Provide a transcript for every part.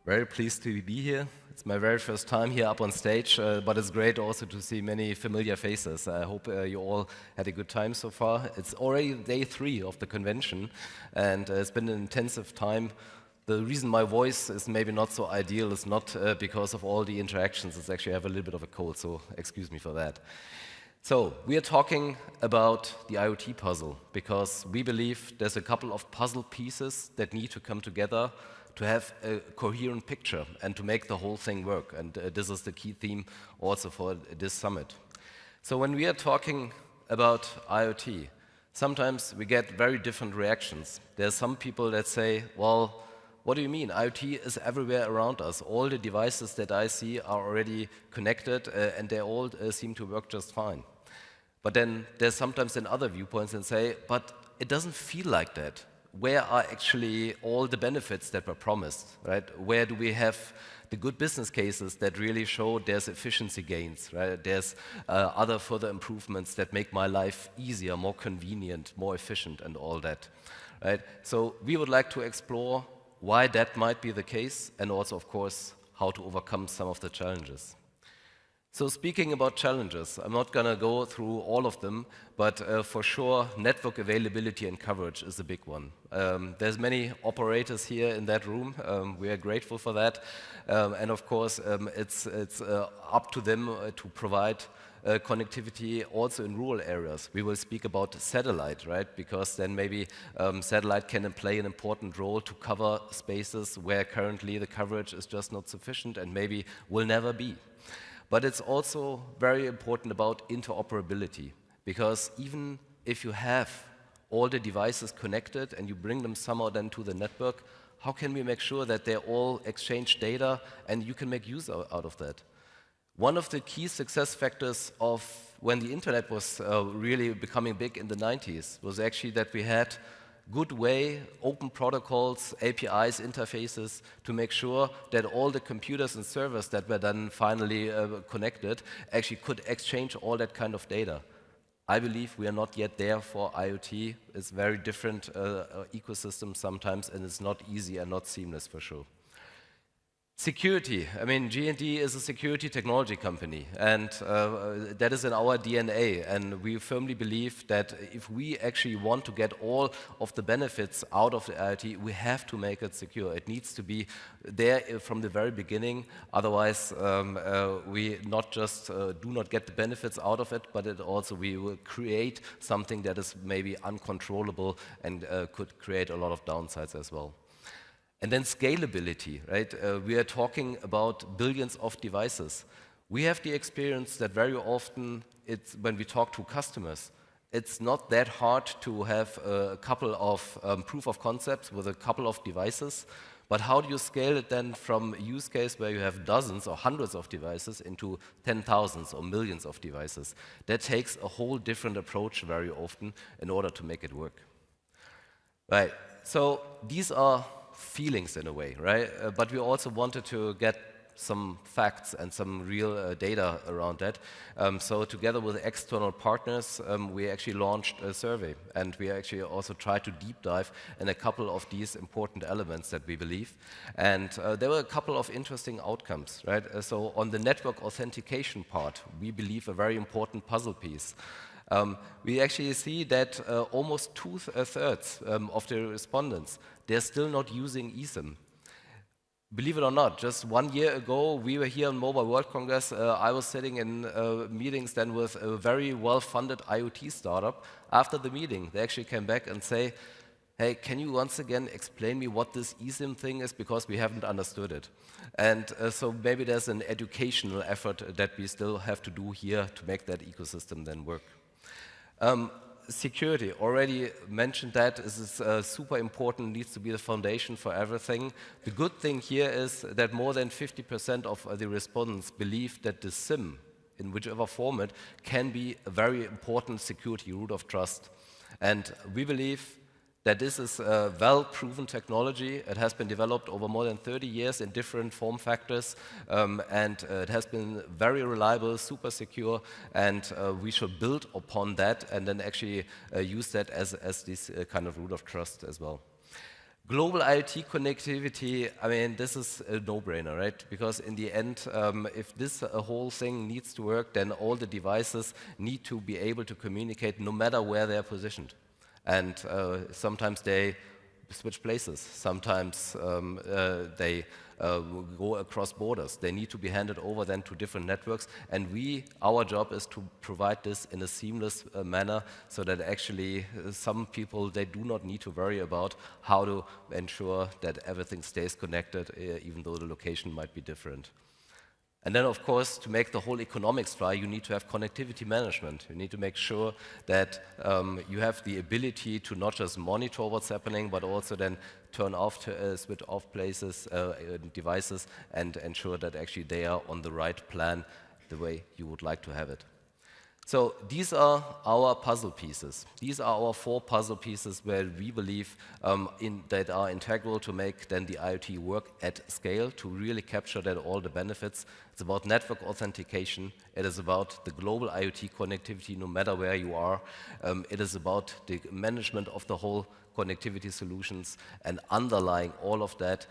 Very pleased to be here. It's my very first time here up on stage, but it's great also to see many familiar faces. I hope you all had a good time so far. It's already day 3 of the convention, and it's been an intensive time. The reason my voice is maybe not so ideal is not because of all the interactions. It's actually I have a little bit of a cold, so excuse me for that. So we are talking about the IoT puzzle because we believe there's a couple of puzzle pieces that need to come together to have a coherent picture and to make the whole thing work. And this is the key theme also for this summit. So when we are talking about IoT, sometimes we get very different reactions. There are some people that say, well, what do you mean? IoT is everywhere around us. All the devices that I see are already connected and they all seem to work just fine. But then there's sometimes then other viewpoints and say, but it doesn't feel like that. Where are actually all the benefits that were promised, right? Where do we have the good business cases that really show there's efficiency gains, right? There's other further improvements that make my life easier, more convenient, more efficient and all that, right? So we would like to explore why that might be the case and also, of course, how to overcome some of the challenges. So speaking about challenges, I'm not going to go through all of them, but for sure, network availability and coverage is a big one. There's many operators here in that room. We are grateful for that. And of course, it's up to them to provide connectivity also in rural areas. We will speak about satellite, right? Because then maybe satellite can play an important role to cover spaces where currently the coverage is just not sufficient and maybe will never be. But it's also very important about interoperability, because even if you have all the devices connected and you bring them somehow then to the network, how can we make sure that they all exchange data and you can make use out of that? One of the key success factors of when the internet was really becoming big in the 90s was actually that we had good way, open protocols, APIs, interfaces to make sure that all the computers and servers that were then finally connected actually could exchange all that kind of data. I believe we are not yet there for IoT. It's very different ecosystem sometimes, and it's not easy and not seamless for sure. Security. I mean, G&D is a security technology company, and that is in our DNA. And we firmly believe that if we actually want to get all of the benefits out of the IoT, we have to make it secure. It needs to be there from the very beginning. Otherwise, we not just do not get the benefits out of it, but it also we will create something that is maybe uncontrollable and could create a lot of downsides as well. And then scalability, right? We are talking about billions of devices. We have the experience that very often, when we talk to customers, it's not that hard to have a couple of proof of concepts with a couple of devices. But how do you scale it then from a use case where you have dozens or hundreds of devices into 10,000s or millions of devices? That takes a whole different approach very often in order to make it work. Right, so these are feelings in a way, right? But we also wanted to get some facts and some real data around that. So together with external partners, we actually launched a survey, and we actually also tried to deep dive in a couple of these important elements that we believe. And there were a couple of interesting outcomes, right? So on the network authentication part, we believe a very important puzzle piece. We actually see that almost two-thirds of the respondents, they're still not using eSIM. Believe it or not, just 1 year ago, we were here on Mobile World Congress. I was sitting in meetings then with a very well-funded IoT startup. After the meeting, they actually came back and say, hey, can you once again explain me what this eSIM thing is, because we haven't understood it. And so maybe there's an educational effort that we still have to do here to make that ecosystem then work. Security, already mentioned that, is super important, needs to be the foundation for everything. The good thing here is that more than 50% of the respondents believe that the SIM, in whichever format, can be a very important security root of trust. And we believe that this is a well-proven technology. It has been developed over more than 30 years in different form factors, and it has been very reliable, super secure, and we should build upon that and then actually use that as this kind of root of trust as well. Global IoT connectivity, I mean, this is a no-brainer, right? Because in the end, if this whole thing needs to work, then all the devices need to be able to communicate no matter where they're positioned. And sometimes they switch places. Sometimes they go across borders. They need to be handed over then to different networks. And our job is to provide this in a seamless manner so that actually some people, they do not need to worry about how to ensure that everything stays connected, even though the location might be different. And then, of course, to make the whole economics fly, you need to have connectivity management. You need to make sure that you have the ability to not just monitor what's happening, but also then turn off, switch off places, devices, and ensure that actually they are on the right plan the way you would like to have it. So these are our puzzle pieces. These are our 4 puzzle pieces where we believe that are integral to make then the IoT work at scale, to really capture that all the benefits. It's about network authentication. It is about the global IoT connectivity no matter where you are. It is about the management of the whole connectivity solutions, and underlying all of that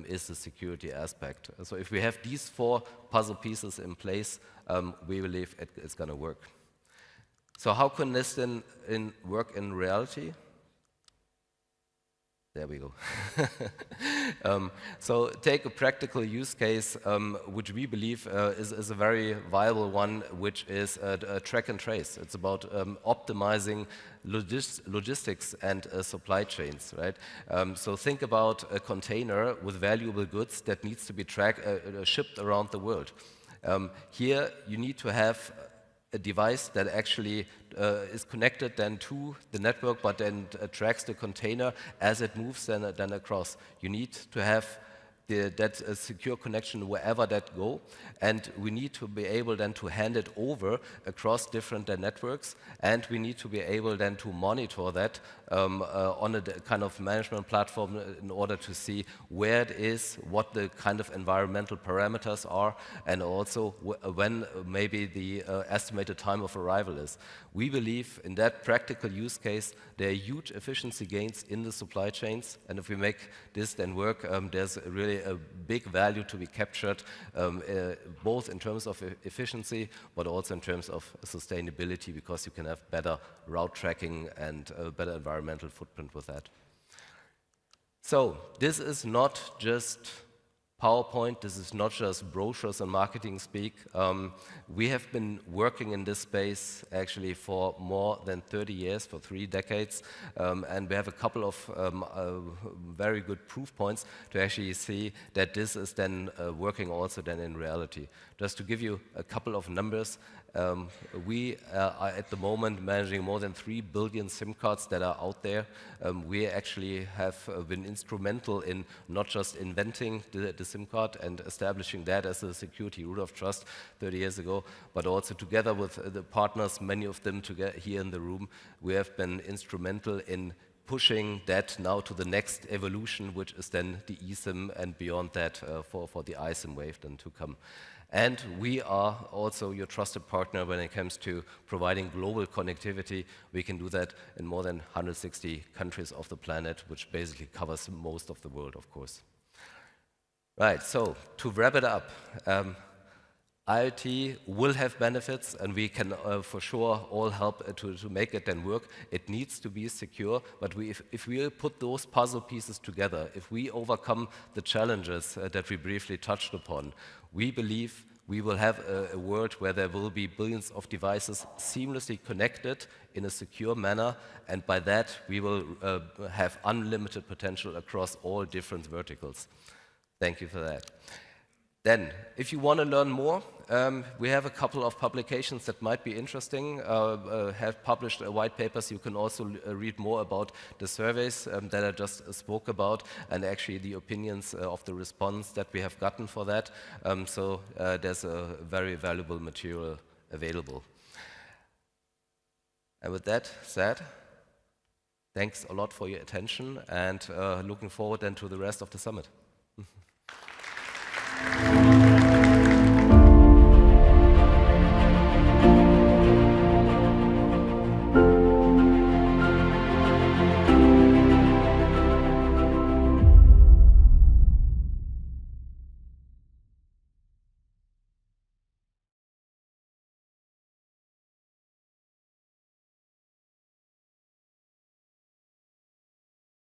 is the security aspect. So if we have these 4 puzzle pieces in place, we believe it's going to work. So how can this then work in reality? There we go. So take a practical use case, which we believe is a very viable one, which is a track and trace. It's about optimizing logistics and supply chains, right? So think about a container with valuable goods that needs to be shipped around the world. Here you need to have a device that actually is connected then to the network, but then tracks the container as it moves then across. You need to have that secure connection wherever that go, and we need to be able then to hand it over across different networks, and we need to be able then to monitor that on a kind of management platform in order to see where it is, what the kind of environmental parameters are, and also when maybe the estimated time of arrival is. We believe in that practical use case there are huge efficiency gains in the supply chains, and if we make this then work, there's really a big value to be captured, both in terms of efficiency, but also in terms of sustainability, because you can have better route tracking and a better environmental footprint with that. So this is not just PowerPoint, this is not just brochures and marketing speak. We have been working in this space actually for more than 30 years, for 3 decades, and we have a couple of very good proof points to actually see that this is then working also then in reality. Just to give you a couple of numbers, we are at the moment managing more than 3 billion SIM cards that are out there. We actually have been instrumental in not just inventing the SIM card and establishing that as a security root of trust 30 years ago, but also together with the partners, many of them together here in the room, we have been instrumental in pushing that now to the next evolution, which is then the eSIM, and beyond that for the iSIM wave then to come. And we are also your trusted partner when it comes to providing global connectivity. We can do that in more than 160 countries of the planet, which basically covers most of the world, of course. Right, so to wrap it up, IoT will have benefits, and we can for sure all help to make it then work. It needs to be secure, but if we put those puzzle pieces together, if we overcome the challenges that we briefly touched upon, we believe we will have a world where there will be billions of devices seamlessly connected in a secure manner, and by that we will have unlimited potential across all different verticals. Thank you for that. Then, if you want to learn more, we have a couple of publications that might be interesting, have published white papers. You can also read more about the surveys that I just spoke about, and actually the opinions of the response that we have gotten for that. So there's a very valuable material available. And with that said, thanks a lot for your attention, and looking forward then to the rest of the summit.